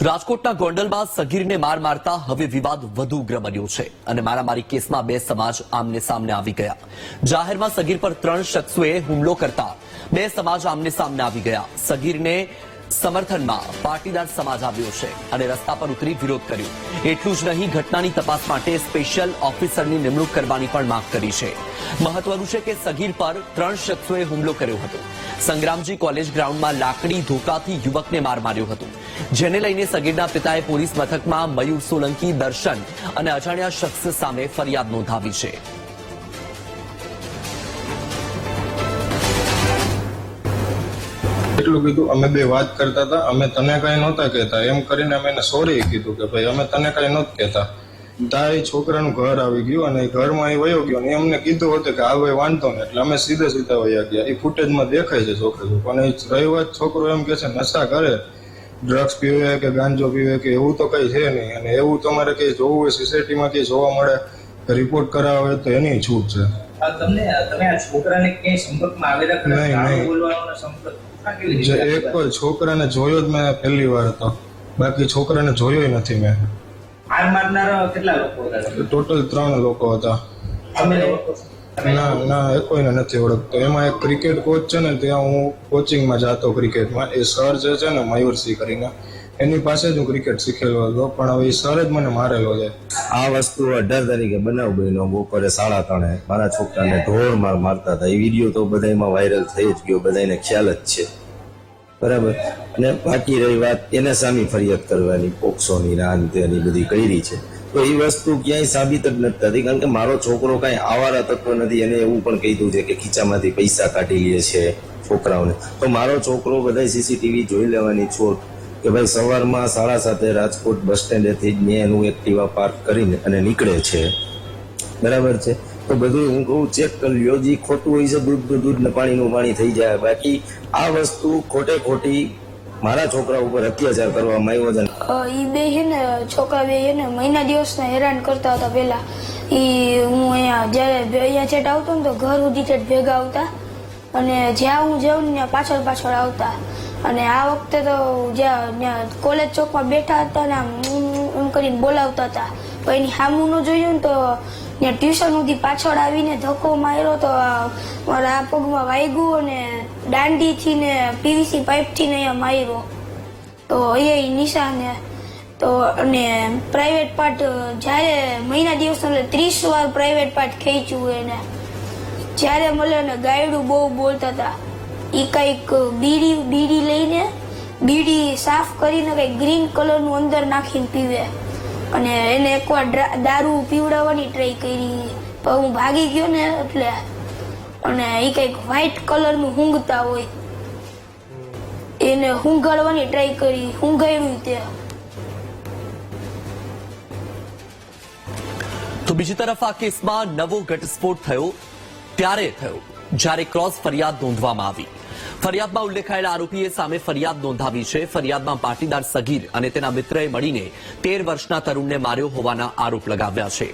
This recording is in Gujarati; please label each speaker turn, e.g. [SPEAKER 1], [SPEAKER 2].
[SPEAKER 1] રાજકોટના ગોંડલમાં સગીરને માર મારતા હવે વિવાદ વધુ ઉગ્ર બન્યો છે અને મારામારી કેસમાં બે સમાજ આમને સામને આવી ગયા. જાહેરમાં સગીર પર 3 શખ્સોએ હુમલો કરતા બે સમાજ આમને સામને આવી ગયા. સગીરને સમર્થનમાં પાટીદાર સમાજ આવ્યો છે અને રસ્તા પર ઉતરી વિરોધ કર્યો. એટલું જ નહીં, ઘટનાની તપાસ માટે સ્પેશિયલ ઓફિસરની નિમણૂક કરવાની પણ માંગ કરી છે. મહત્વનું છે કે સગીર પર 3 શખ્સોએ હુમલો કર્યો હતો. સંગ્રામજી કોલેજ ગ્રાઉન્ડમાં લાકડી ધોકાથી યુવકને માર માર્યો હતો, જેને લઈને સગીરના પિતાએ પોલીસ મથકમાં મયુર સોલંકી, દર્શન અને અજાણ્યા શખ્સ સામે ફરિયાદ નોંધાવી છે.
[SPEAKER 2] એટલું કીધું, અમે બે વાત કરતા હતા, અમે તને કઈ નહોતા કહેતા એમ કરીને અમે એને સોરી કીધું કે ભાઈ અમે તને કઈ નહોતા કહેતા. ત્યાં એ છોકરાનું ઘર આવી ગયું અને ઘરમાં એ વયો ગયો અને એમને કીધું હતું કે આ ભાઈ વાંધો ને, એટલે અમે સીધે સીધા વયા ગયા. એ ફૂટેજમાં દેખાય છે છોકરો. પણ એ રહી વાત, છોકરો એમ કે છે નશા કરે, ડ્રગ્સ પીવે કે ગાંજો પીવે કે એવું તો કઈ છે નહીં. અને એવું તમારે કઈ જોવું હોય સોસાયટીમાં કઈ જોવા મળે, રિપોર્ટ કરાવવા હોય તો એની છૂટ છે.
[SPEAKER 3] તમે આ છોકરાને ક્યાંય સંપર્કમાં આવેલા
[SPEAKER 2] એક વાર છોકરાને જોયો જ મેં પહેલી વાર હતો, બાકી છોકરાને જોયો નથી મેં.
[SPEAKER 3] હાર મારનારા કેટલા લોકો હતા?
[SPEAKER 2] ટોટલ 3 લોકો હતા. ના એ કોઈને નથી ઓળખતો. એમાં એક ક્રિકેટ કોચ છે ને, ત્યાં હું કોચિંગમાં જાતો ક્રિકેટમાં. એ સર જે છે ને મયુરસિંહ કરીને, એની પાસે જ હું ક્રિકેટ શીખેલો હતો. પણ હવે એ સર જ મને મારેલો છે.
[SPEAKER 4] આ વસ્તુ 18 તારીખે બનાવ બન્યો બપોરે 3:30 મારા છોકરાને ઢોર મારતા હતા. એ વિડીયો તો બધામાં વાયરલ થઈ જ ગયો, બધાને ખ્યાલ જ છે, બરાબર. અને બાકી રહી વાત એને સામે ફરિયાદ કરવાની, પોક્સોની રાન તેની બધી કરી છે, તો એ વસ્તુ ક્યાંય સાબિત જ નથી થતી. કારણ કે મારો છોકરો કાંઈ આવારા તત્વ નથી. એને એવું પણ કીધું છે કે ખીચામાંથી પૈસા કાઢી લે છે છોકરાઓને. તો મારો છોકરો બધા સીસીટીવી જોઈ લેવાની છોડ કે ભાઈ સવારમાં 7:30 રાજકોટ બસ સ્ટેન્ડેથી જ મેં એનું એક્ટિવા પાર્ક કરીને અને નીકળે છે, બરાબર છે. તો બધું હું કહું ચેક કરી લ્યો. જે ખોટું હોય છે દૂધ ને પાણીનું પાણી થઈ જાય. બાકી આ વસ્તુ ખોટી મારા છોકરા ઉપર અત્યાચાર કરવામાં આવ્યો છે.
[SPEAKER 5] ઈ બે છે ને છોકરા બે છે ને મહિના દિવસના હેરાન કરતા હતા. પેલા હું અહીંયા જયારે અહીંયા છેટ આવતો ને તો ઘર સુધી છેટ ભેગા આવતા અને જ્યાં હું જાઉં ને પાછળ આવતા. અને આ વખતે તો જ્યાં કોલેજ ચોકમાં બેઠા હતા ને એમ કરીને બોલાવતા હતા. પણ એની સામું ન જોયું ને તો ત્યાં ટ્યુશન સુધી પાછળ આવીને ધક્કો માર્યો તો મારા આ પગમાં વાગ્યું અને દાંડીથી ને પીવીસી પાઇપથી ને અહીંયા માર્યો. તો એ નિશાને તો અને પ્રાઇવેટ પાર્ટ જ્યારે મહિના દિવસ 30 વાર પ્રાઇવેટ પાર્ટ ખેંચ્યું એને. જ્યારે મળે ને ગાયડું બહુ બોલતા હતા. એ કંઈક બીડી લઈને બીડી સાફ કરીને કંઈક ગ્રીન કલરનું અંદર નાખીને પીવે. અને એને એકવાર દારૂ પીવડાવવાની ટ્રાય કરી, પણ હું ભાગી ગયો ને એટલે. અને એ કંઈક વ્હાઈટ કલરનું ઊંઘતા હોય, એને ઊંઘાડવાની ટ્રાય કરી, ઊંઘાડ્યું તે.
[SPEAKER 1] તો બીજી તરફ આ કેસમાં નવો ઘટસ્ફોટ થયો ત્યારે થયો જ્યારે ક્રોસ ફરિયાદ નોંધવામાં આવી. ફરિયાદમાં ઉલ્લેખાયેલા આરોપીએ સામે ફરિયાદ નોંધાવી છે. ફરિયાદમાં પાટીદાર સગીર અને તેના મિત્રએ મળીને 13 વર્ષના તરુણને માર્યો હોવાના આરોપ લગાવ્યા છે.